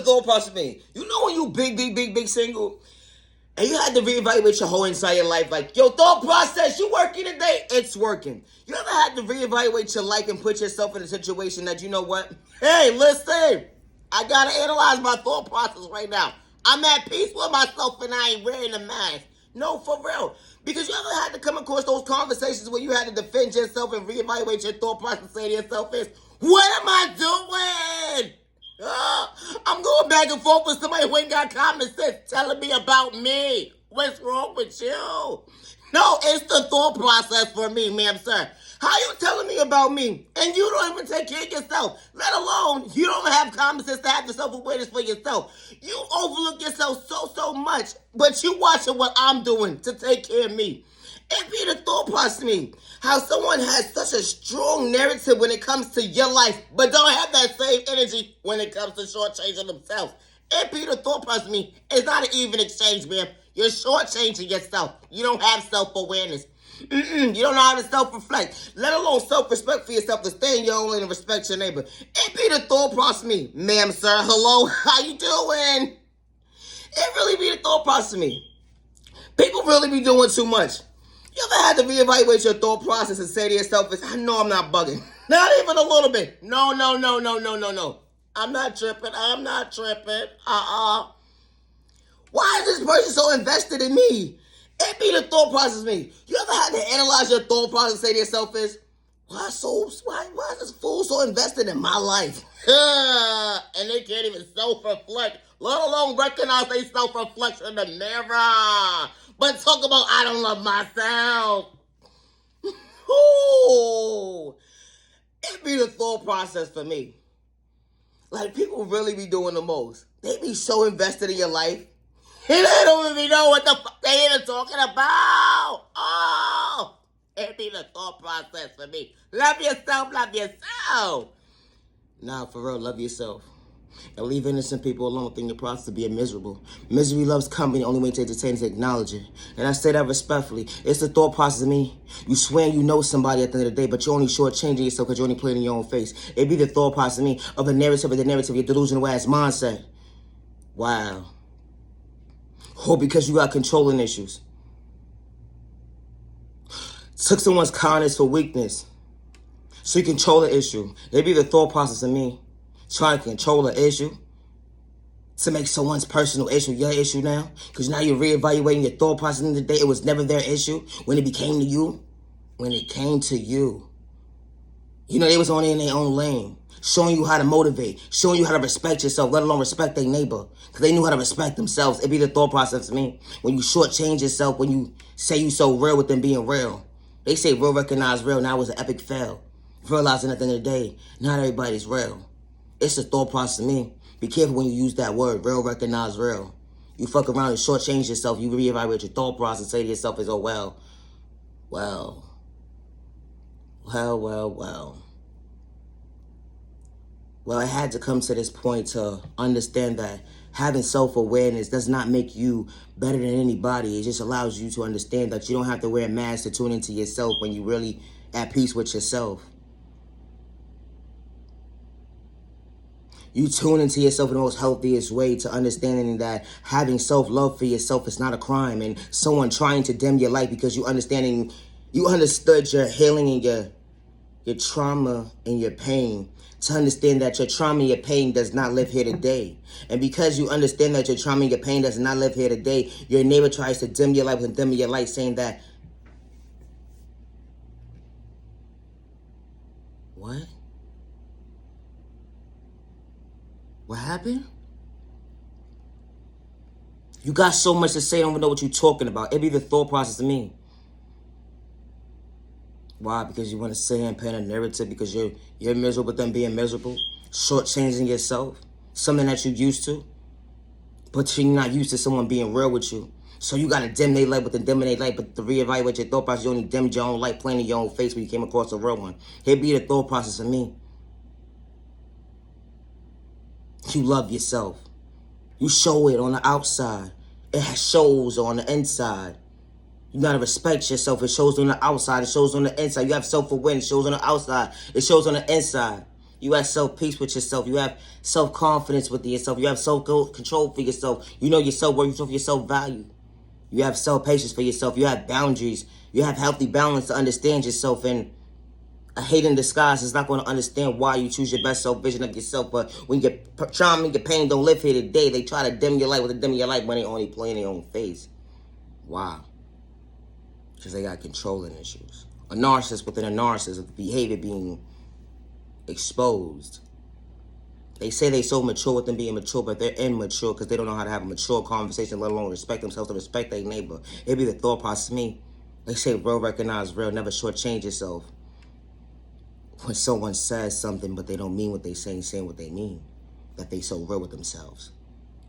thought process mean? You know when you big single, and you had to reevaluate your whole entire life. Like, your thought process, you working today, it's working. You ever had to reevaluate your life and put yourself in a situation that, you know what? Hey, listen, I gotta analyze my thought process right now. I'm at peace with myself and I ain't wearing a mask. No, for real. Because you ever had to come across those conversations where you had to defend yourself and reevaluate your thought process and say to yourself is, what am I doing? I'm going back and forth with somebody who ain't got common sense telling me about me. What's wrong with you? No, it's the thought process for me, ma'am, sir. How you telling me about me? And you don't even take care of yourself. Let alone, you don't have common sense to have the self-awareness for yourself. You overlook yourself so much, but you watching what I'm doing to take care of me. It be the thought process me. How someone has such a strong narrative when it comes to your life, but don't have that same energy when it comes to shortchanging themselves. It be the thought process me. It's not an even exchange, man. You're shortchanging yourself. You don't have self-awareness. You don't know how to self-reflect, let alone self-respect for yourself to stay in your own lane and respect your neighbor. It be the thought process me. Ma'am, sir, hello, how you doing? It really be the thought process me. People really be doing too much. You ever had to reevaluate your thought process and say to yourself, I know I'm not bugging. Not even a little bit. No. I'm not tripping. Why is this person so invested in me? It be the thought process me. You ever had to analyze your thought process and say to yourself why is this fool so invested in my life? And they can't even self-reflect, let alone recognize they self-reflection in the mirror. But talk about I don't love myself. Ooh. It be the thought process for me. Like, people really be doing the most. They be so invested in your life. And they don't even know what the fuck they even talking about. Oh, it be the thought process for me. Love yourself. Nah, for real, love yourself. And leave innocent people alone within your process to be miserable. Misery loves company. The only way to entertain is to acknowledge it. And I say that respectfully. It's the thought process of me. You swear you know somebody at the end of the day, but you're only shortchanging yourself because you're only playing in your own face. It be the thought process of me, of the narrative, your delusional ass mindset. Wow. Or because you got controlling issues. Took someone's kindness for weakness. So you control the issue. It be the thought process of me. Trying to control the issue. To make someone's personal issue your issue now. Because now you're reevaluating your thought process in the day. It was never their issue when it became to you. When it came to you. You know, they was only in their own lane. Showing you how to motivate. Showing you how to respect yourself, let alone respect their neighbor. Because they knew how to respect themselves. It be the thought process to me. When you shortchange yourself, when you say you so real with them being real. They say real recognize real. Now it was an epic fail. Realizing at the end of the day, not everybody's real. It's the thought process to me. Be careful when you use that word, real recognize real. You fuck around and shortchange yourself. You reevaluate your thought process and say to yourself as, oh, well. Well, I had to come to this point to understand that having self-awareness does not make you better than anybody. It just allows you to understand that you don't have to wear a mask to tune into yourself when you're really at peace with yourself. You tune into yourself in the most healthiest way to understanding that having self-love for yourself is not a crime, and someone trying to dim your light because you understood your healing and your trauma and your pain. To understand that your trauma and your pain does not live here today. And because you understand that your trauma and your pain does not live here today, your neighbor tries to dim your light with dimming your light, saying that, what? What happened? You got so much to say, I don't even know what you're talking about. It be the thought process to me. Why? Because you want to sit here and paint a narrative because you're miserable with them being miserable. Shortchanging yourself. Something that you're used to. But you're not used to someone being real with you. So you got to dim their light with the dim their light. But to reevaluate your thought process, you only dimmed your own light playing in your own face when you came across a real one. It be the thought process of me. You love yourself. You show it on the outside. It shows on the inside. You gotta respect yourself. It shows on the outside. It shows on the inside. You have self-awareness. It shows on the outside. It shows on the inside. You have self-peace with yourself. You have self-confidence with yourself. You have self-control for yourself. You know your self-worth, your self-value. You have self-patience for yourself. You have boundaries. You have healthy balance to understand yourself. And a hate in disguise is not going to understand why you choose your best self-vision of yourself. But when your trauma and your pain don't live here today, they try to dim your light with a dim your light when they only play in their own face. Wow. Because they got controlling issues. A narcissist within a narcissist, behavior being exposed. They say they so mature with them being mature, but they're immature because they don't know how to have a mature conversation, let alone respect themselves to respect their neighbor. It'd be the thought process of me. They say real recognize real, never shortchange yourself. When someone says something but they don't mean what they saying what they mean, that they so real with themselves.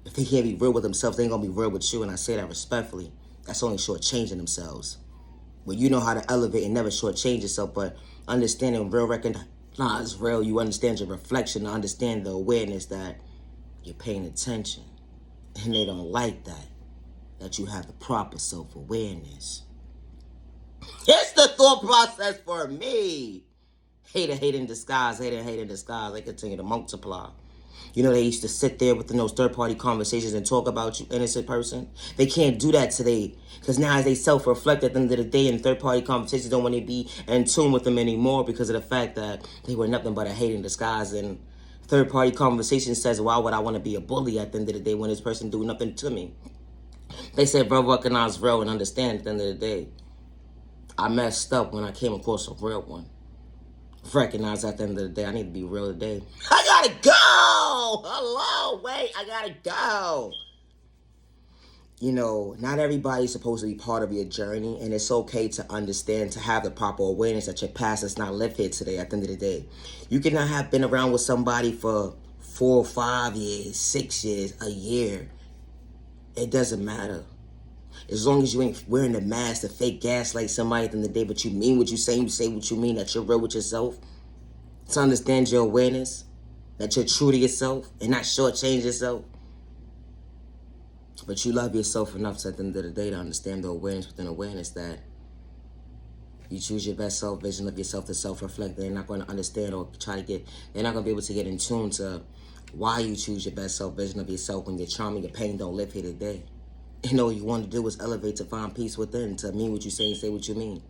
If they can't be real with themselves, they ain't gonna be real with you, and I say that respectfully. That's only shortchanging themselves. But you know how to elevate and never shortchange yourself, but understanding real recognize real, you understand your reflection, to understand the awareness that you're paying attention. And they don't like that you have the proper self-awareness. It's the thought process for me. Hate in disguise, hate in disguise. They continue to multiply. You know, they used to sit there within those third-party conversations and talk about you, innocent person. They can't do that today because now as they self-reflect at the end of the day, and third-party conversations don't want to be in tune with them anymore because of the fact that they were nothing but a hate in disguise. And third-party conversation says, why would I want to be a bully at the end of the day when this person do nothing to me? They said, bro, recognize real and understand at the end of the day. I messed up when I came across a real one. Recognize at the end of the day, I need to be real today. I gotta go! Hello, wait, I gotta go. You know, not everybody's supposed to be part of your journey, and it's okay to understand, to have the proper awareness that your past does not live here today at the end of the day. You cannot have been around with somebody for 4 or 5 years, 6 years, a year. It doesn't matter. As long as you ain't wearing the mask to fake gaslight somebody at the end of the day, but you mean what you say what you mean, that you're real with yourself, to understand your awareness, that you're true to yourself and not shortchange yourself. But you love yourself enough to, at the end of the day, to understand the awareness within awareness that you choose your best self-vision of yourself to self-reflect. They're not going to understand or they're not going to be able to get in tune to why you choose your best self-vision of yourself when your trauma and your pain don't live here today. You know, what you want to do is elevate to find peace within, to mean what you say and say what you mean.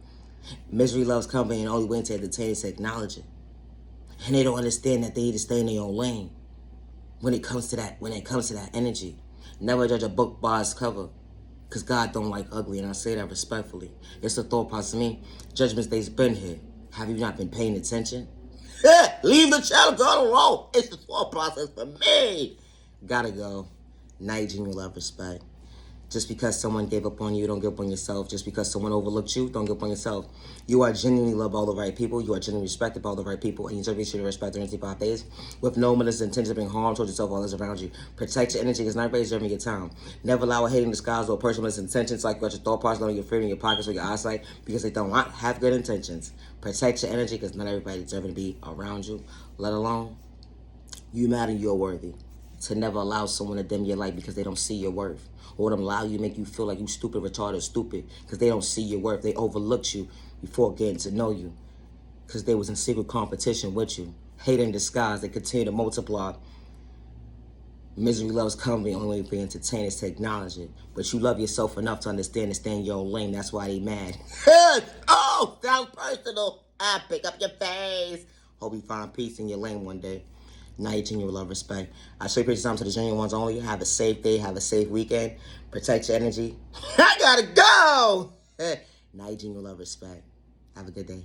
Misery loves company, and the only way to entertain is to acknowledge it. And they don't understand that they need to stay in their own lane when it comes to that energy. Never judge a book by its cover, because God don't like ugly, and I say that respectfully. It's the thought process of me. Judgment Day's been here. Have you not been paying attention? Leave the channel, go on the road. It's the thought process for me. Gotta go. Night, genuine love, respect. Just because someone gave up on you, don't give up on yourself. Just because someone overlooked you, don't give up on yourself. You are genuinely loved by all the right people. You are genuinely respected by all the right people. And you deserve to respect their 365 days with no malicious intention of being harm towards yourself or others around you. Protect your energy because not everybody's deserving your time. Never allow a hating disguise or a person with intentions like your thought process, letting your freedom in your pockets or your eyesight because they don't have good intentions. Protect your energy because not everybody deserving to be around you, let alone you matter, you're worthy. To never allow someone to dim your light because they don't see your worth. Or to allow you to make you feel like you stupid, retarded, stupid because they don't see your worth. They overlooked you before getting to know you because they was in secret competition with you. Hate in disguise, they continue to multiply. Misery loves company, only way to entertain is to acknowledge it. But you love yourself enough to understand and stay in your own lane. That's why they mad. Oh, sounds personal. I pick up your face. Hope you find peace in your lane one day. Night, genuine love, respect. I show you pictures time to the genuine ones only. Have a safe day. Have a safe weekend. Protect your energy. I gotta go. Night, genuine love, respect. Have a good day.